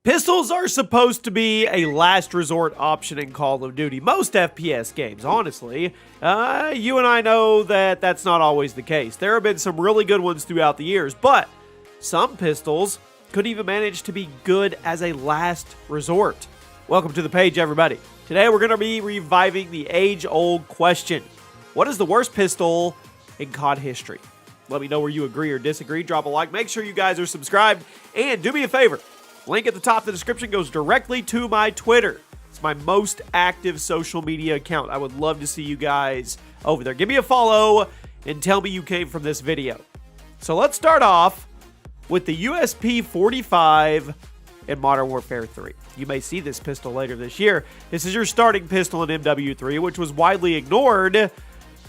Pistols are supposed to be a last resort option in Call of Duty. Most FPS games, honestly. You and I know that that's not always the case. There have been some really good ones throughout the years, but some pistols could even manage to be good as a last resort. Welcome to the page, everybody. Today we're going to be reviving the age-old question. What is the worst pistol in COD history? Let me know where you agree or disagree. Drop a like. Make sure you guys are subscribed. And do me a favor. Link at the top of the description goes directly to my Twitter. It's my most active social media account. I would love to see you guys over there. Give me a follow and tell me you came from this video. So let's start off with the USP-45 in Modern Warfare 3. You may see this pistol later this year. This is your starting pistol in MW3, which was widely ignored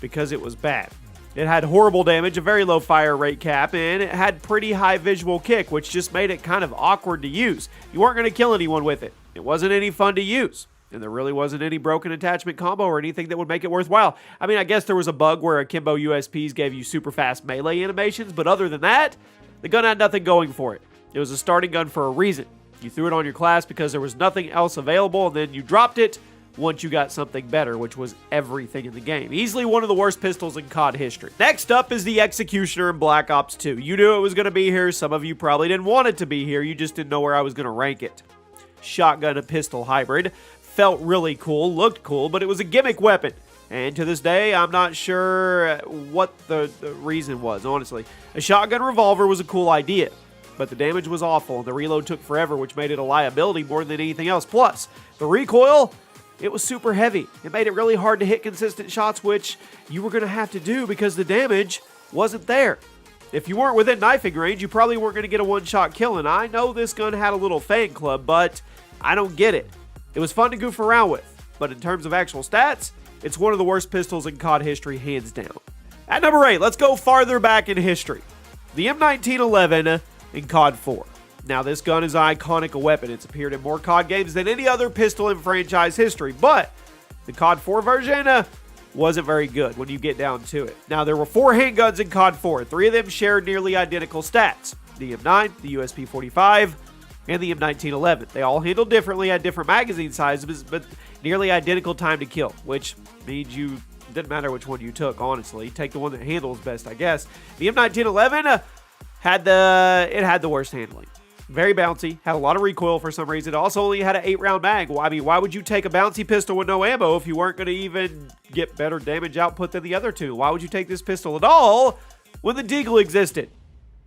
because it was bad. It had horrible damage, a very low fire rate cap, and it had pretty high visual kick, which just made it kind of awkward to use. You weren't going to kill anyone with it. It wasn't any fun to use, and there really wasn't any broken attachment combo or anything that would make it worthwhile. I mean, I guess there was a bug where akimbo USPs gave you super fast melee animations, but other than that, the gun had nothing going for it. It was a starting gun for a reason. You threw it on your class because there was nothing else available, and then you dropped it once you got something better, which was everything in the game. Easily one of the worst pistols in COD history. Next up is the Executioner in Black Ops 2. You knew it was going to be here. Some of you probably didn't want it to be here. You just didn't know where I was going to rank it. Shotgun and pistol hybrid. Felt really cool, looked cool, but it was a gimmick weapon. And to this day, I'm not sure what the reason was, honestly. A shotgun revolver was a cool idea, but the damage was awful, and the reload took forever, which made it a liability more than anything else. Plus, the recoil, it was super heavy. It made it really hard to hit consistent shots, which you were going to have to do because the damage wasn't there. If you weren't within knifing range, you probably weren't going to get a one-shot kill, and I know this gun had a little fan club, but I don't get it. It was fun to goof around with, but in terms of actual stats, it's one of the worst pistols in COD history, hands down. At number 8, let's go farther back in history. The M1911 in COD 4. Now, this gun is an iconic weapon. It's appeared in more COD games than any other pistol in franchise history, but the COD 4 version wasn't very good when you get down to it. Now, there were 4 handguns in COD 4. 3 of them shared nearly identical stats. The M9, the USP-45, and the M1911. They all handled differently, had different magazine sizes, but nearly identical time to kill, which means you didn't matter which one you took, honestly. Take the one that handles best, I guess. The M1911 had the worst handling. Very bouncy, had a lot of recoil for some reason. It also only had an 8-round mag. Well, I mean, why would you take a bouncy pistol with no ammo if you weren't going to even get better damage output than the other two? Why would you take this pistol at all when the Deagle existed?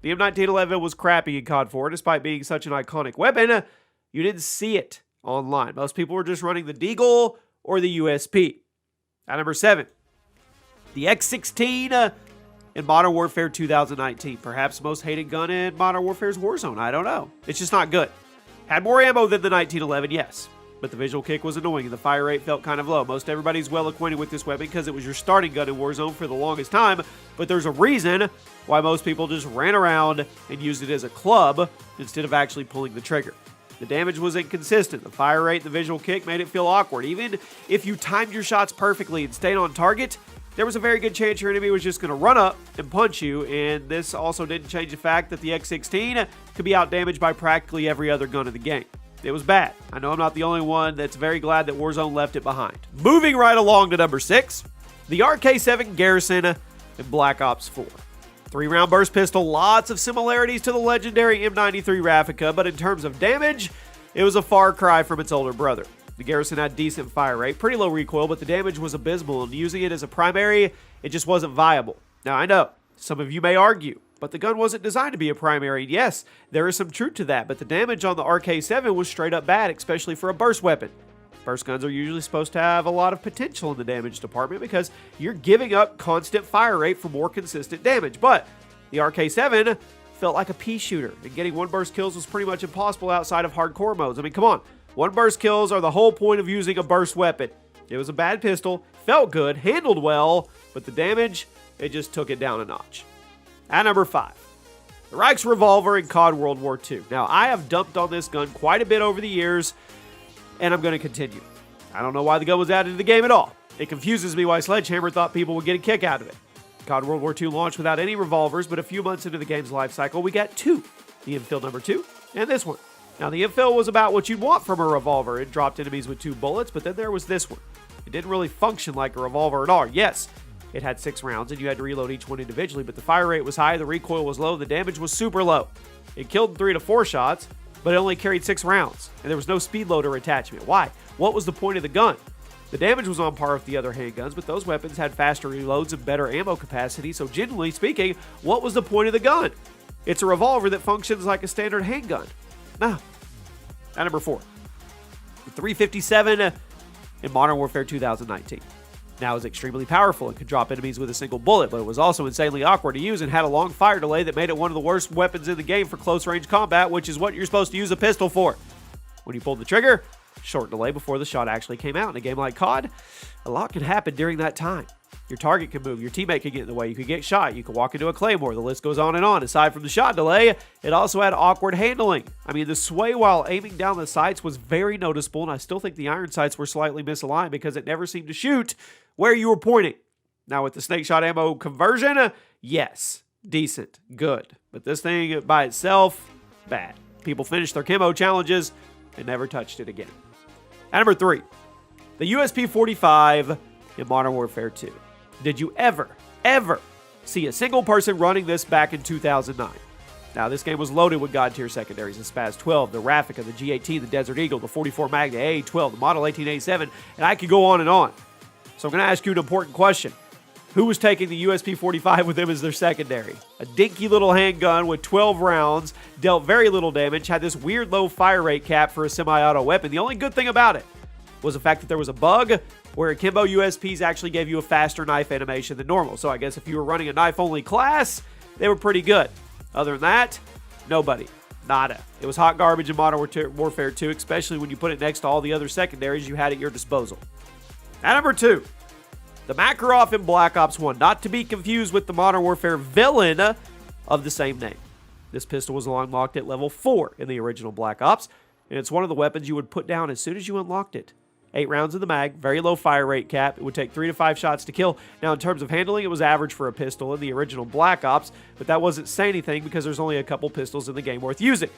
The M1911 was crappy in COD 4, despite being such an iconic weapon. You didn't see it online. Most people were just running the Deagle or the USP. At number 7, the X16 in Modern Warfare 2019. Perhaps the most hated gun in Modern Warfare's Warzone. I don't know. It's just not good. Had more ammo than the 1911, yes. But the visual kick was annoying and the fire rate felt kind of low. Most everybody's well acquainted with this weapon because it was your starting gun in Warzone for the longest time. But there's a reason why most people just ran around and used it as a club instead of actually pulling the trigger. The damage was inconsistent. The fire rate and the visual kick made it feel awkward. Even if you timed your shots perfectly and stayed on target, there was a very good chance your enemy was just going to run up and punch you, and this also didn't change the fact that the X16 could be outdamaged by practically every other gun in the game. It was bad. I know I'm not the only one that's very glad that Warzone left it behind. Moving right along to number 6, the RK7 Garrison in Black Ops 4. 3-round burst pistol, lots of similarities to the legendary M93 Raffica, but in terms of damage, it was a far cry from its older brother. The Garrison had decent fire rate, pretty low recoil, but the damage was abysmal, and using it as a primary, it just wasn't viable. Now, I know, some of you may argue, but the gun wasn't designed to be a primary. Yes, there is some truth to that, but the damage on the RK7 was straight up bad, especially for a burst weapon. Burst guns are usually supposed to have a lot of potential in the damage department because you're giving up constant fire rate for more consistent damage, but the RK7 felt like a pea shooter, and getting 1 burst kills was pretty much impossible outside of hardcore modes. I mean, come on. 1 burst kills are the whole point of using a burst weapon. It was a bad pistol, felt good, handled well, but the damage, it just took it down a notch. At number 5, the Reich's Revolver in COD World War II. Now, I have dumped on this gun quite a bit over the years, and I'm going to continue. I don't know why the gun was added to the game at all. It confuses me why Sledgehammer thought people would get a kick out of it. COD World War II launched without any revolvers, but a few months into the game's life cycle, we got 2. The Infield number 2 and this one. Now, the infill was about what you'd want from a revolver. It dropped enemies with 2 bullets, but then there was this one. It didn't really function like a revolver at all. Yes, it had 6 rounds, and you had to reload each one individually, but the fire rate was high, the recoil was low, the damage was super low. It killed 3 to 4 shots, but it only carried 6 rounds, and there was no speed loader attachment. Why? What was the point of the gun? The damage was on par with the other handguns, but those weapons had faster reloads and better ammo capacity, so generally speaking, what was the point of the gun? It's a revolver that functions like a standard handgun. No. At number 4, the 357 in Modern Warfare 2019. Now, it was extremely powerful and could drop enemies with a single bullet, but it was also insanely awkward to use and had a long fire delay that made it one of the worst weapons in the game for close-range combat, which is what you're supposed to use a pistol for. When you pulled the trigger, short delay before the shot actually came out. In a game like COD, a lot can happen during that time. Your target can move, your teammate can get in the way, you could get shot, you could walk into a claymore, the list goes on and on. Aside from the shot delay, it also had awkward handling. I mean, the sway while aiming down the sights was very noticeable, and I still think the iron sights were slightly misaligned because it never seemed to shoot where you were pointing. Now, with the snake shot ammo conversion, yes, decent, good. But this thing by itself, bad. People finished their camo challenges and never touched it again. At number 3, the USP-45 in Modern Warfare 2. Did you ever see a single person running this back in 2009? Now, this game was loaded with God tier secondaries, the Spaz 12, the Raffica, the G18, the Desert Eagle, the 44 Mag, the AA-12, the Model 1887, and I could go on and on. So I'm going to ask you an important question. Who was taking the USP-45 with them as their secondary? A dinky little handgun with 12 rounds, dealt very little damage, had this weird low fire rate cap for a semi-auto weapon. The only good thing about it was the fact that there was a bug where akimbo USPs actually gave you a faster knife animation than normal. So I guess if you were running a knife-only class, they were pretty good. Other than that, nobody. Nada. It was hot garbage in Modern Warfare 2, especially when you put it next to all the other secondaries you had at your disposal. At number 2, the Makarov in Black Ops 1, not to be confused with the Modern Warfare villain of the same name. This pistol was unlocked at level 4 in the original Black Ops, and it's one of the weapons you would put down as soon as you unlocked it. 8 rounds in the mag, very low fire rate cap. It would take 3 to 5 shots to kill. Now, in terms of handling, it was average for a pistol in the original Black Ops, but that wasn't saying anything because there's only a couple pistols in the game worth using.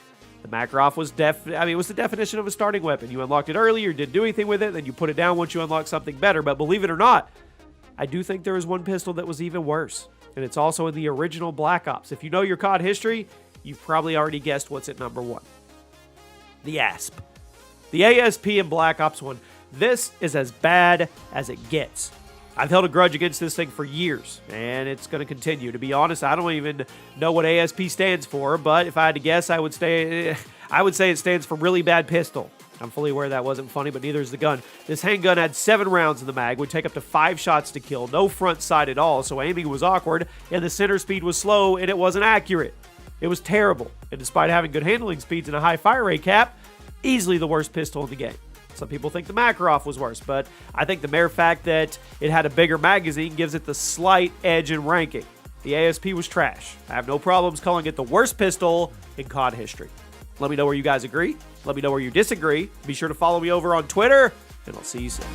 The Makarov was it was the definition of a starting weapon. You unlocked it early, you didn't do anything with it, then you put it down once you unlocked something better. But believe it or not, I do think there is one pistol that was even worse, and it's also in the original Black Ops. If you know your COD history, you've probably already guessed what's at number 1. The ASP. The ASP in Black Ops 1. This is as bad as it gets. I've held a grudge against this thing for years, and it's going to continue. To be honest, I don't even know what ASP stands for, but if I had to guess, I would say it stands for really bad pistol. I'm fully aware that wasn't funny, but neither is the gun. This handgun had 7 rounds in the mag, would take up to 5 shots to kill, no front sight at all, so aiming was awkward, and the center speed was slow, and it wasn't accurate. It was terrible, and despite having good handling speeds and a high fire rate cap, easily the worst pistol in the game. Some people think the Makarov was worse, but I think the mere fact that it had a bigger magazine gives it the slight edge in ranking. The ASP was trash. I have no problems calling it the worst pistol in COD history. Let me know where you guys agree. Let me know where you disagree. Be sure to follow me over on Twitter, and I'll see you soon.